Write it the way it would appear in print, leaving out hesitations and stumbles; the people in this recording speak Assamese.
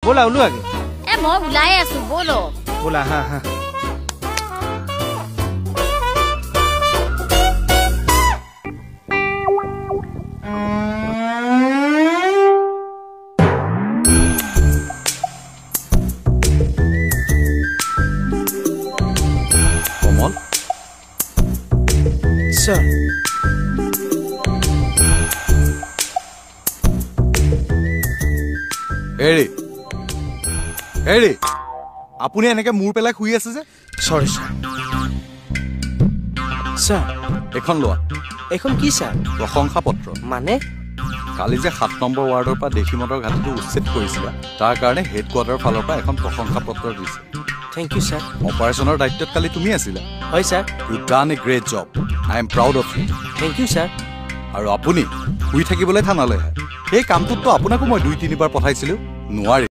बोला उलू आगे ए मैं बुलाए आसु बोलो बोला हाँ हाँ कमल सर এৰি এৰি আপুনি এনেকে মূৰ পেলাই শুই আছে যে सॉरी सर सर এখন লোৱা এখন কি স্যাৰ প্ৰশংসা পত্ৰ মানে কালি যে 7 নম্বৰ ৱাৰ্ডৰ পৰা দেশীমতৰ ঘাটিটো উচ্ছেদ কৰিছিলা তাৰ কাৰণে হেডকোৱাৰ্টাৰৰ ফালৰ পৰা এখন প্ৰশংসা পত্ৰ দিছে थैंक यू सर অপাৰেচনৰ দায়িত্বত কালি তুমি আছিলা হয় sir you done a great job I am proud of you thank you sir আৰু আপুনি শুই থাকিবলৈ থানালৈ আহে সেই কামটোতো আপোনাকো মই 2-3 বাৰ পঠাইছিলো নোৱাৰি